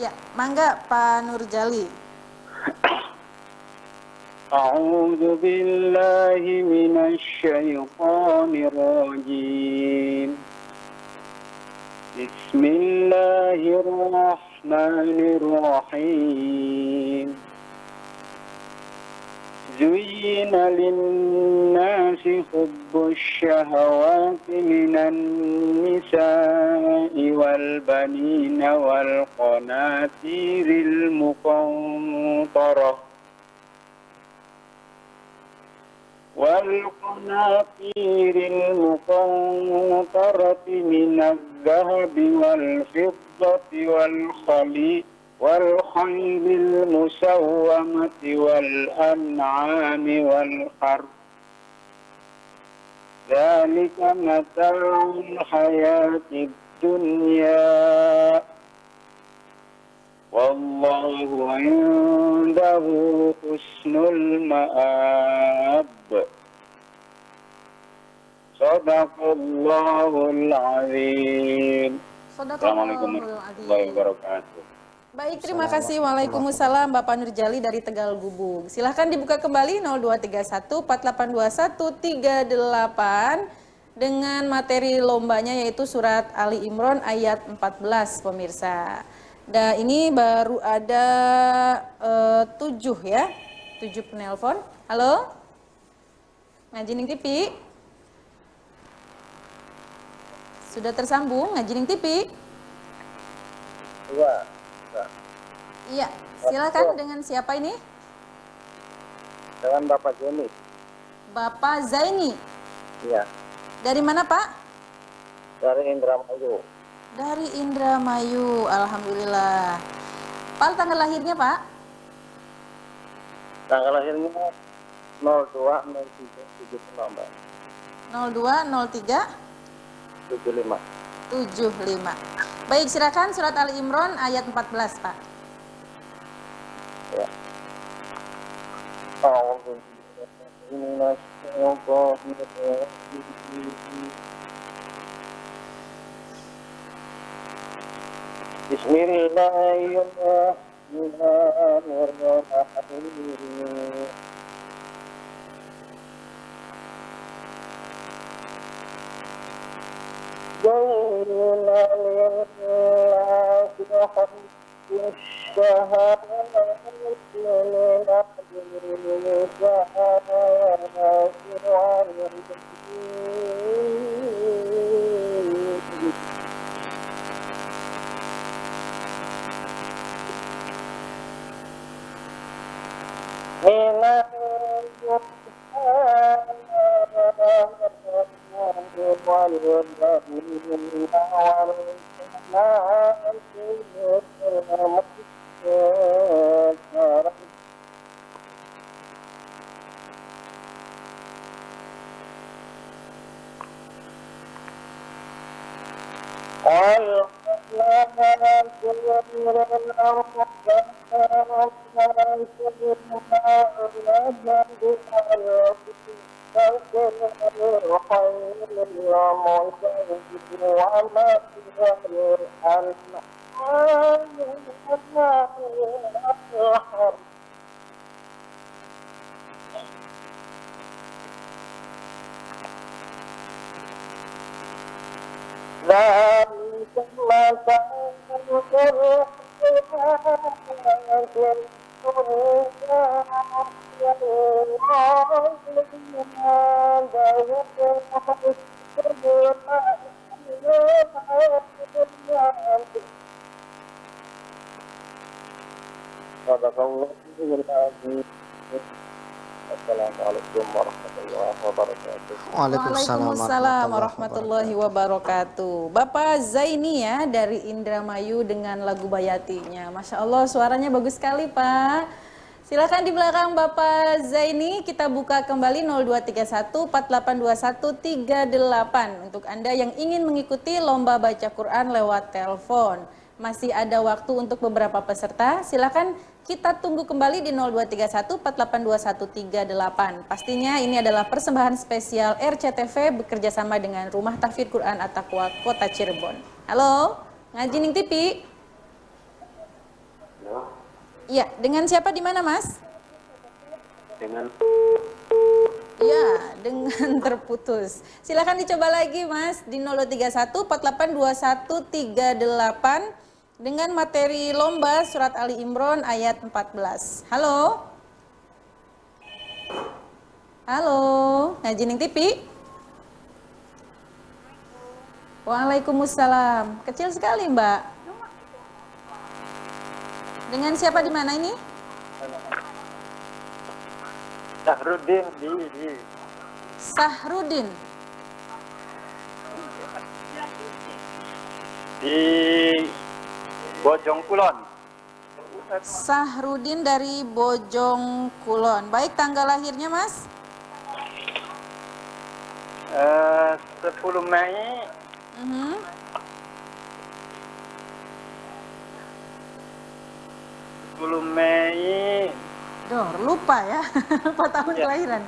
Ya, mangga Pak Nurjali. أعوذ بالله من الشيطان الرجيم بسم الله الرحمن الرحيم زين للناس حب الشهوات من النساء النساء والبنين والقناطير المقنطرة من الذهب والفضة والخيل المسومة والأنعام والحرث ذلك متاع الحياة الدنيا والله عنده حسن المآب صدق الله العظيم. Assalamualaikum warahmatullahi wabarakatuh. Baik, terima kasih. Waalaikumsalam Bapak Nurjali dari Tegal Gubuk. Silahkan dibuka kembali 0231 4821 38 dengan materi lombanya yaitu surat Ali Imran ayat 14 pemirsa. Dan ini baru ada 7 ya, 7 penelpon. Halo? Ngajining TV? Sudah tersambung Ngajining TV? Iya, silakan dengan siapa ini? Dengan Bapak Zaini. Bapak Zaini. Iya. Dari mana Pak? Dari Indramayu. Dari Indramayu, alhamdulillah. Pak, tanggal lahirnya Pak? Tanggal lahirnya 020375 Mbak. 0203 75. 75. Baik, silakan surat Ali Imran ayat 14 Pak. Ya. Bismillahirrahmanirrahim. Assalamualaikum warahmatullahi wabarakatuh. Waalaikumsalam warahmatullahi wabarakatuh. Bapak Zaini ya dari Indramayu dengan lagu Bayatinya. Masya Allah suaranya bagus sekali Pak. Silakan di belakang Bapak Zaini kita buka kembali 0231 4821 38 untuk Anda yang ingin mengikuti lomba baca Quran lewat telepon. Masih ada waktu untuk beberapa peserta. Silakan kita tunggu kembali di 0231 4821 38. Pastinya ini adalah persembahan spesial RCTV bekerjasama dengan Rumah Tahfidz Quran At-Taqwa Kota Cirebon. Halo, Ngajining TV. Halo. Iya, dengan siapa di mana Mas? Dengan Ya, dengan terputus. Silakan dicoba lagi Mas di 0231 4821 38 dengan materi lomba surat Ali Imran ayat 14. Halo? Halo, Ngajining TV? Waalaikumsalam. Kecil sekali, Mbak. Dengan siapa di mana ini? Sahrudin Sahrudin. di Bojong Kulon. Sahrudin dari Bojong Kulon. Baik, tanggal lahirnya, Mas? 10 Mei Mhm. 10 Mei Duh, lupa ya. Lupa tahun kelahiran.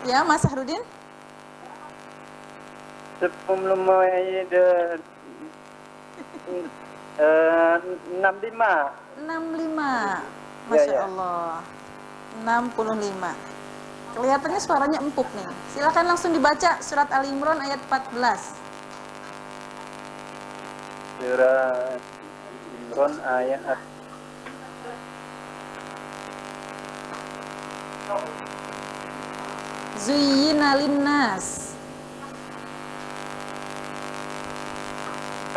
Ya, Mas Sahrudin? 10 Mei 65. 65. Masya Allah. 65. Kelihatannya suaranya empuk nih. Silakan langsung dibaca surat Ali Imran ayat 14. Surat Imran ayat Zuyyina linnas.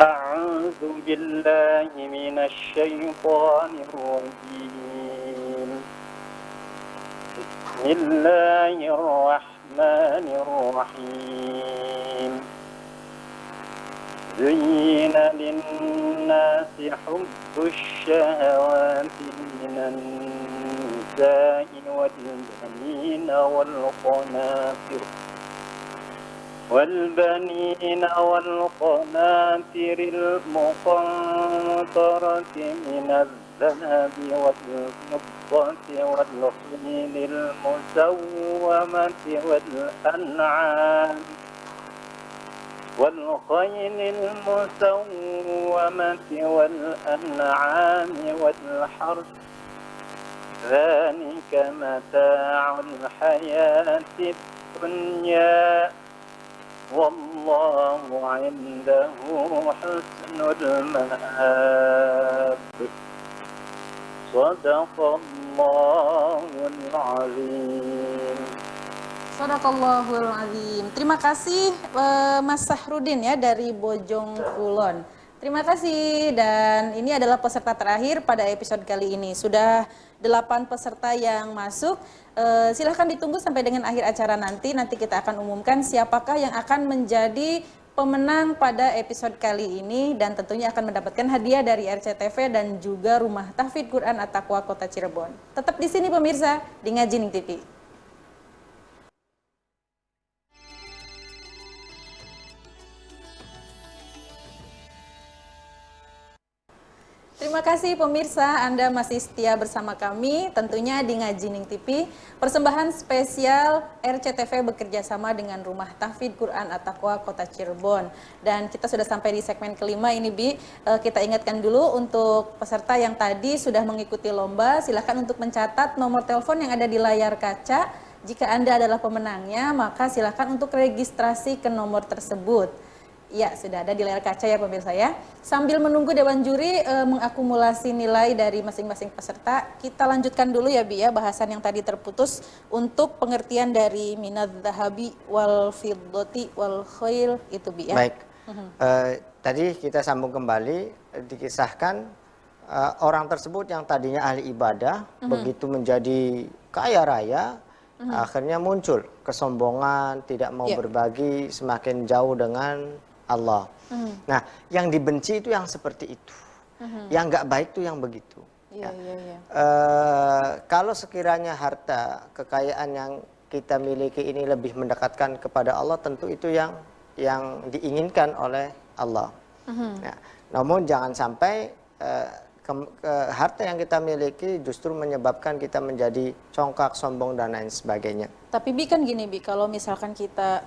A'udzu billahi minasy syaithanir rajim. Bismillahirrahmanirrahim. زين للناس حب الشهوات من النساء والبنين والبنين والقناطر المقنطرة من الذهب والفضة والخيل المسومة والأنعام والحرث ذلك متاع الحياة الدنيا والله عنده حسن المآب صدق الله العظيم. Sadaqallahul azim. Terima kasih Mas Sahrudin ya dari Bojong Kulon. Terima kasih, dan ini adalah peserta terakhir pada episode kali ini. Sudah 8 peserta yang masuk. Silahkan ditunggu sampai dengan akhir acara nanti. Nanti kita akan umumkan siapakah yang akan menjadi pemenang pada episode kali ini, dan tentunya akan mendapatkan hadiah dari RCTV dan juga Rumah Tahfidz Quran At-Taqwa Kota Cirebon. Tetap di sini pemirsa di Ngajining TV. Terima kasih pemirsa, Anda masih setia bersama kami tentunya di Ngajining TV. Persembahan spesial RCTV bekerjasama dengan Rumah Tahfidz Quran At-Taqwa Kota Cirebon. Dan kita sudah sampai di segmen kelima ini, Bi. Kita ingatkan dulu untuk peserta yang tadi sudah mengikuti lomba, silakan untuk mencatat nomor telepon yang ada di layar kaca. Jika Anda adalah pemenangnya, maka silakan untuk registrasi ke nomor tersebut. Ya, sudah ada di layar kaca ya pemirsa ya. Sambil menunggu Dewan Juri mengakumulasi nilai dari masing-masing peserta, kita lanjutkan dulu ya, Bi ya, bahasan yang tadi terputus untuk pengertian dari minadz zahabi wal fiddati wal khail itu, Bi ya. Baik. Tadi kita sambung kembali, dikisahkan orang tersebut yang tadinya ahli ibadah, begitu menjadi kaya raya, akhirnya muncul kesombongan, tidak mau berbagi, semakin jauh dengan Allah. Nah, yang dibenci itu yang seperti itu. Yang nggak baik itu yang begitu. Kalau sekiranya harta, kekayaan yang kita miliki ini lebih mendekatkan kepada Allah, tentu itu yang diinginkan oleh Allah. Nah, namun jangan sampai harta yang kita miliki justru menyebabkan kita menjadi congkak, sombong, dan lain sebagainya. Tapi Bi kan gini, Bi, kalau misalkan kita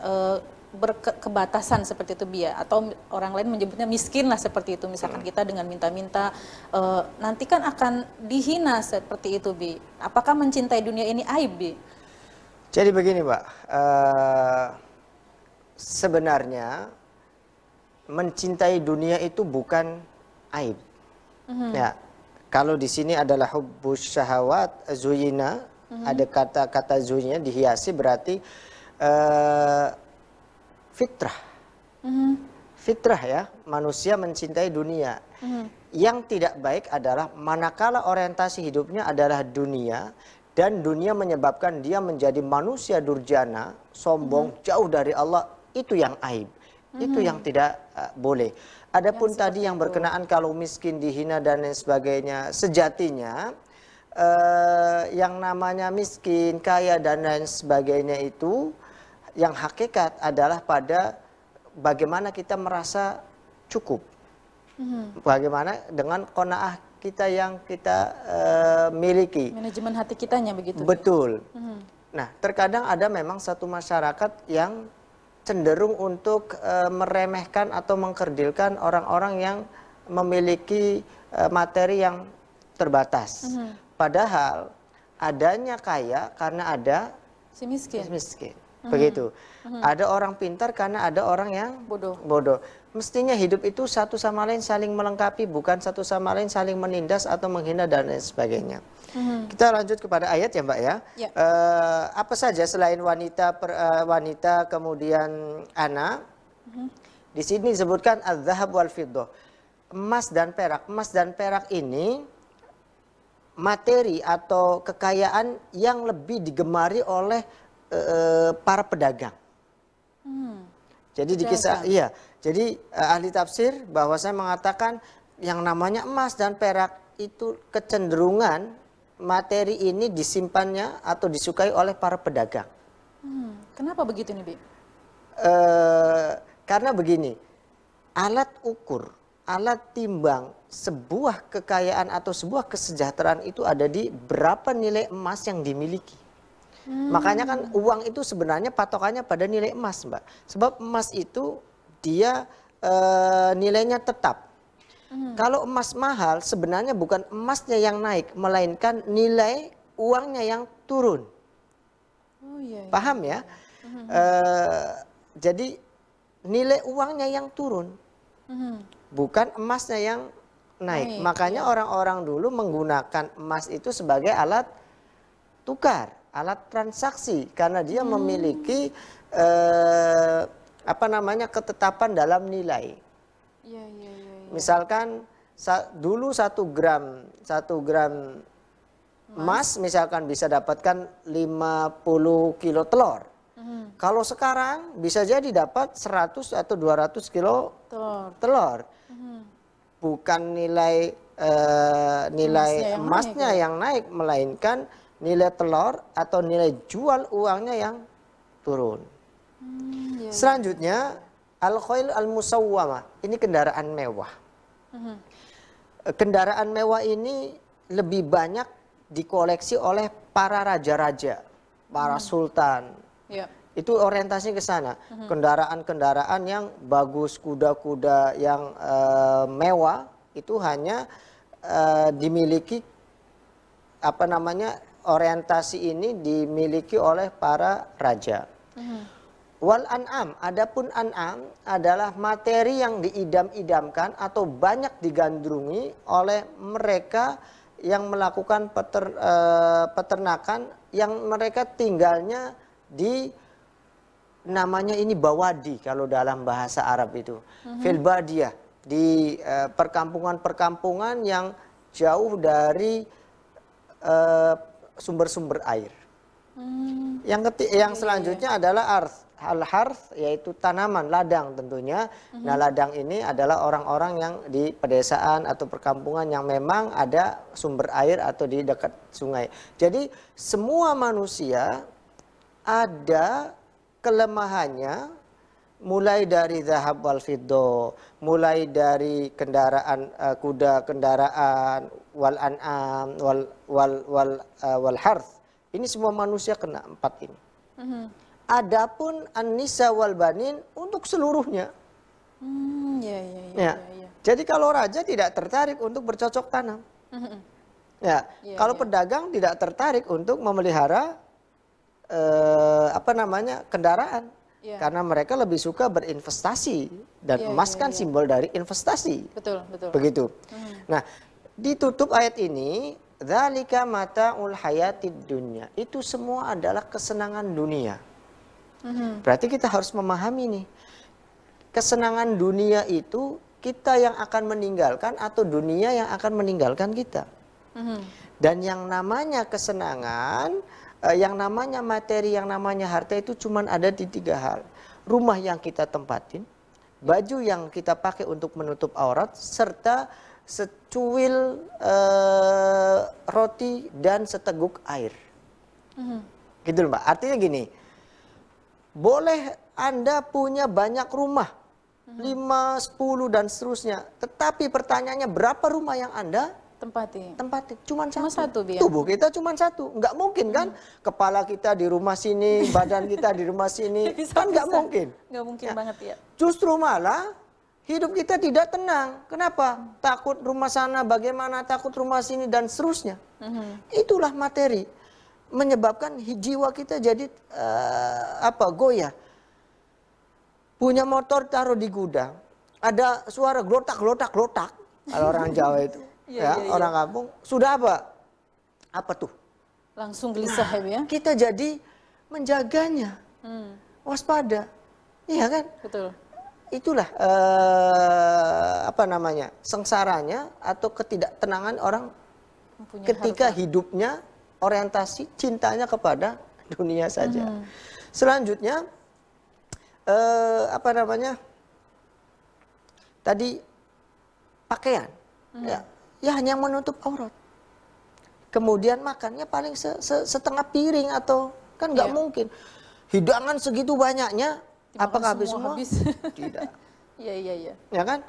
berkebatasan seperti itu, Bi ya, atau orang lain menyebutnya miskin lah seperti itu, misalkan kita dengan minta-minta, nanti kan akan dihina seperti itu, Bi. Apakah mencintai dunia ini aib, Bi? Jadi begini, Mbak, sebenarnya mencintai dunia itu bukan aib. Ya, kalau di sini adalah hubbus syahawat, zuyina, ada kata-kata zuyina dihiasi, berarti fitrah. Fitrah ya, manusia mencintai dunia. Yang tidak baik adalah manakala orientasi hidupnya adalah dunia dan dunia menyebabkan dia menjadi manusia durjana, sombong, jauh dari Allah, itu yang aib. Itu yang tidak boleh. Adapun tadi yang berkenaan kalau miskin, dihina dan lain sebagainya, sejatinya yang namanya miskin, kaya dan lain sebagainya itu yang hakikat adalah pada bagaimana kita merasa cukup. Bagaimana dengan qanaah kita yang kita miliki. Manajemen hati kitanya begitu. Betul. Nah, terkadang ada memang satu masyarakat yang cenderung untuk meremehkan atau mengkerdilkan orang-orang yang memiliki materi yang terbatas. Padahal adanya kaya karena ada Si miskin. miskin. Begitu. Ada orang pintar karena ada orang yang bodoh. Mestinya hidup itu satu sama lain saling melengkapi, bukan satu sama lain saling menindas atau menghina dan lain sebagainya. Kita lanjut kepada ayat ya Mbak ya. Apa saja selain wanita, wanita kemudian anak. Di sini disebutkan az-zahab wal fiddah. Emas dan perak. Emas dan perak ini materi atau kekayaan yang lebih digemari oleh para pedagang. Jadi di kisah, iya. Jadi ahli tafsir bahwa saya mengatakan yang namanya emas dan perak itu kecenderungan materi ini disimpannya atau disukai oleh para pedagang. Kenapa begitu nih, Bi? Karena begini, alat ukur, alat timbang sebuah kekayaan atau sebuah kesejahteraan itu ada di berapa nilai emas yang dimiliki. Makanya kan uang itu sebenarnya patokannya pada nilai emas, Mbak. Sebab emas itu dia nilainya tetap. Kalau emas mahal sebenarnya bukan emasnya yang naik, melainkan nilai uangnya yang turun. Paham ya? Jadi nilai uangnya yang turun, bukan emasnya yang naik. Makanya orang-orang dulu menggunakan emas itu sebagai alat tukar, alat transaksi, karena dia memiliki ketetapan dalam nilai. Misalkan dulu 1 gram emas misalkan bisa dapatkan 50 kilo telur. Kalau sekarang bisa jadi dapat 100 atau 200 kilo telur. Bukan nilai emasnya yang naik, melainkan nilai telur atau nilai jual uangnya yang turun. Selanjutnya al-khail al-musawwamah, ini kendaraan mewah. Kendaraan mewah ini lebih banyak dikoleksi oleh para raja-raja, para sultan. Itu orientasinya ke sana. Kendaraan-kendaraan yang bagus, kuda-kuda yang mewah itu hanya dimiliki orientasi ini dimiliki oleh para raja. Wal an'am, adapun an'am adalah materi yang diidam-idamkan atau banyak digandrungi oleh mereka yang melakukan peternakan, yang mereka tinggalnya di namanya ini bawadi kalau dalam bahasa Arab itu. Fil badiyah, di perkampungan-perkampungan yang jauh dari sumber-sumber air. Yang selanjutnya adalah al-harth, yaitu tanaman, ladang tentunya. Nah, ladang ini adalah orang-orang yang di pedesaan atau perkampungan yang memang ada sumber air atau di dekat sungai. Jadi semua manusia ada kelemahannya, mulai dari zahab wal fiddo, mulai dari kendaraan kuda, kendaraan wal an'am wal harth. Ini semua manusia kena 4 ini. Adapun an-nisa wal banin untuk seluruhnya. Jadi kalau raja tidak tertarik untuk bercocok tanam. Kalau pedagang tidak tertarik untuk memelihara kendaraan. Karena mereka lebih suka berinvestasi dan emas kan simbol dari investasi. Betul. Begitu. Nah, ditutup ayat ini, dzalika mata'ul hayatid dunya. Itu semua adalah kesenangan dunia. Berarti kita harus memahami nih, kesenangan dunia itu kita yang akan meninggalkan atau dunia yang akan meninggalkan kita. Dan yang namanya kesenangan, yang namanya materi, yang namanya harta itu cuma ada di 3 hal. Rumah yang kita tempatin, baju yang kita pakai untuk menutup aurat, serta secuil roti dan seteguk air. Gitu loh Mbak. Artinya gini, boleh Anda punya banyak rumah, 5, 10 dan seterusnya. Tetapi pertanyaannya, berapa rumah yang Anda tempatin? Cuma satu. Tubuh kita cuma satu. Nggak mungkin kan? Kepala kita di rumah sini, badan kita di rumah sini. Kan nggak mungkin. Nggak mungkin banget ya. Justru malah hidup kita tidak tenang. Kenapa? Takut rumah sana bagaimana, takut rumah sini dan seterusnya. Itulah materi menyebabkan jiwa kita jadi goyah. Punya motor taruh di gudang, ada suara glotak. Kalau orang Jawa itu, orang kampung, sudah apa? Apa tuh? Langsung gelisah ya. Kita jadi menjaganya, waspada, iya kan? Betul. Itulah sengsaranya atau ketidaktenangan orang ketika hidupnya orientasi cintanya kepada dunia saja. Selanjutnya tadi pakaian, ya hanya menutup aurat. Kemudian makannya paling setengah piring atau kan nggak mungkin. Hidangan segitu banyaknya, apakah habis semua? Tidak. Iya. Ya kan?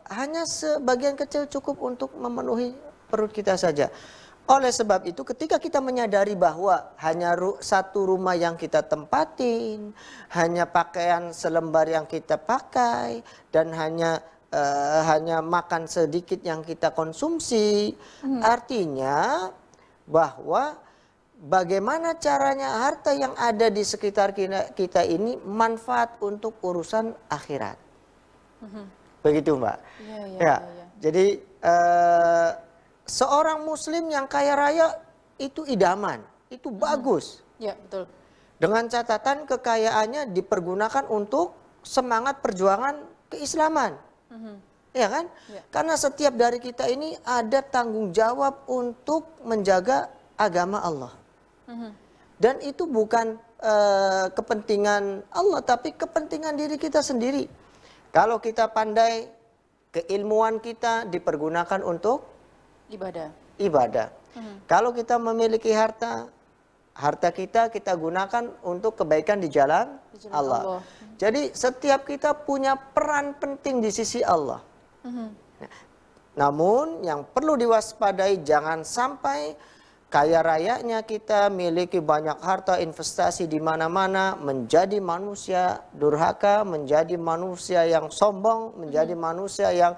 Hanya sebagian kecil cukup untuk memenuhi perut kita saja. Oleh sebab itu ketika kita menyadari bahwa hanya satu rumah yang kita tempatin, hanya pakaian selembar yang kita pakai, dan hanya makan sedikit yang kita konsumsi, artinya bahwa bagaimana caranya harta yang ada di sekitar kita ini manfaat untuk urusan akhirat. Begitu Mbak. Ya. Jadi seorang muslim yang kaya raya itu idaman, itu bagus. Ya, betul. Dengan catatan kekayaannya dipergunakan untuk semangat perjuangan keislaman. Ya kan? Ya. Karena setiap dari kita ini ada tanggung jawab untuk menjaga agama Allah. Dan itu bukan kepentingan Allah, tapi kepentingan diri kita sendiri. Kalau kita pandai, keilmuan kita dipergunakan untuk ibadah. Kalau kita memiliki harta kita gunakan untuk kebaikan di jalan Allah. Jadi setiap kita punya peran penting di sisi Allah. Namun yang perlu diwaspadai, jangan sampai kaya rayanya kita miliki banyak harta, investasi di mana-mana, menjadi manusia durhaka, menjadi manusia yang sombong, menjadi manusia yang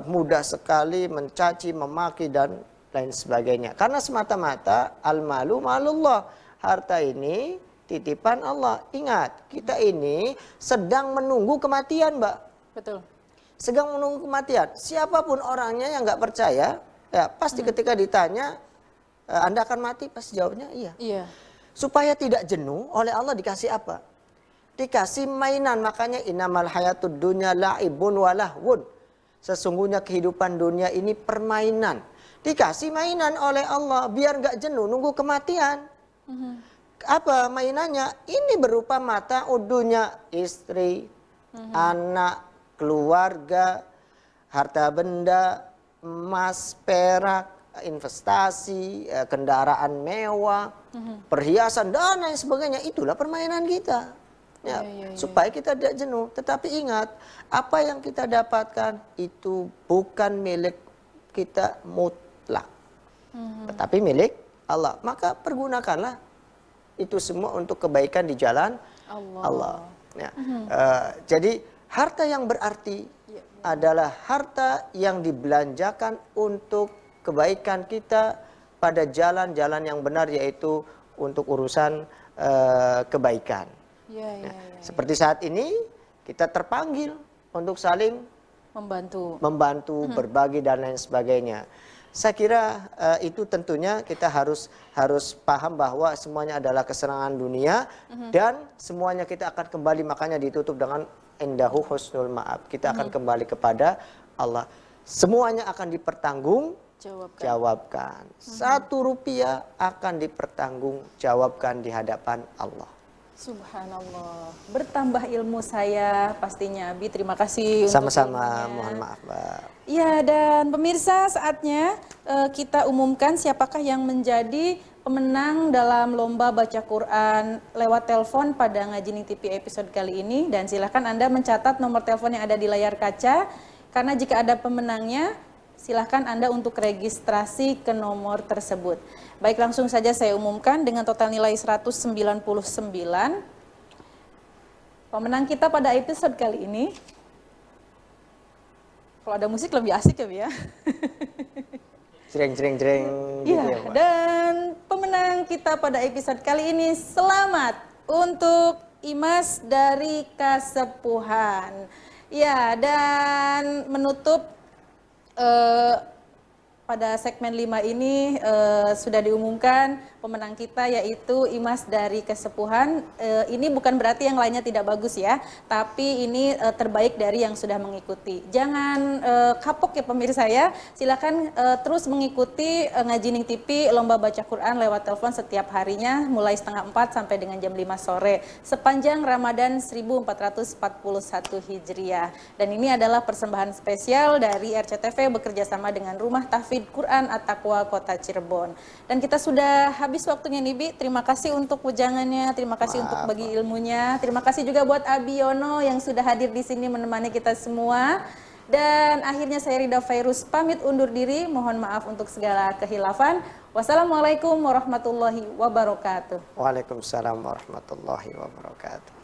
mudah sekali mencaci, memaki dan lain sebagainya. Karena semata-mata al-malu malullah, harta ini titipan Allah. Ingat, kita ini sedang menunggu kematian, Mbak. Betul. Sedang menunggu kematian. Siapapun orangnya yang nggak percaya, ya pasti ketika ditanya, Anda akan mati, pasti jawabnya iya. Iya. Supaya tidak jenuh, oleh Allah dikasih apa? Dikasih mainan. Makanya innamal hayatud dunya la'ibun walahwun. Sesungguhnya kehidupan dunia ini permainan. Dikasih mainan oleh Allah biar nggak jenuh nunggu kematian. Apa mainannya? Ini berupa mata udunya, istri, anak, keluarga, harta benda, emas, perak, investasi, kendaraan mewah, perhiasan dan lain sebagainya. Itulah permainan kita. Ya, supaya kita tidak jenuh. Tetapi ingat, apa yang kita dapatkan itu bukan milik kita mutlak, tetapi milik Allah. Maka pergunakanlah itu semua untuk kebaikan di jalan Allah. Ya. Jadi harta yang berarti adalah harta yang dibelanjakan untuk kebaikan kita pada jalan-jalan yang benar, yaitu untuk urusan kebaikan. Seperti saat ini kita terpanggil untuk saling membantu, berbagi dan lain sebagainya. Saya kira itu tentunya kita harus paham bahwa semuanya adalah kesenangan dunia dan semuanya kita akan kembali, makanya ditutup dengan indahu husnul ma'ab. Kita akan kembali kepada Allah. Semuanya akan dipertanggungjawabkan. 1 rupiah akan dipertanggungjawabkan di hadapan Allah. Subhanallah, bertambah ilmu saya pastinya, Abi. Terima kasih. Sama-sama, mohon maaf, Mbak. Ya, dan pemirsa, saatnya kita umumkan siapakah yang menjadi pemenang dalam lomba baca Quran lewat telepon pada Ngajining TV episode kali ini. Dan silahkan Anda mencatat nomor telepon yang ada di layar kaca, karena jika ada pemenangnya, silahkan Anda untuk registrasi ke nomor tersebut. Baik, langsung saja saya umumkan dengan total nilai 199. Pemenang kita pada episode kali ini, kalau ada musik lebih asik ya, Jreng. Gitu iya, ya, Mbak. dan pemenang kita pada episode kali ini, selamat untuk Imas dari Kasepuhan. Ya, dan menutup pada segmen 5 ini sudah diumumkan pemenang kita, yaitu Imas dari Kasepuhan. Ini bukan berarti yang lainnya tidak bagus ya, tapi ini terbaik dari yang sudah mengikuti. Jangan kapok ya pemirsa ya, silakan terus mengikuti Ngajining TV lomba baca Quran lewat telepon setiap harinya mulai 3:30 sampai dengan jam 5 sore sepanjang Ramadan 1441 Hijriah. Dan ini adalah persembahan spesial dari RCTV bekerja sama dengan Rumah Tahfidz Quran At-Taqwa Kota Cirebon. Dan kita sudah habis waktunya nih, Bi. Terima kasih untuk wejangannya, terima kasih untuk bagi ilmunya. Terima kasih juga buat Abi Yono yang sudah hadir di sini menemani kita semua. Dan akhirnya saya Rida Fairuz pamit undur diri. Mohon maaf untuk segala kehilafan. Wassalamualaikum warahmatullahi wabarakatuh. Waalaikumsalam warahmatullahi wabarakatuh.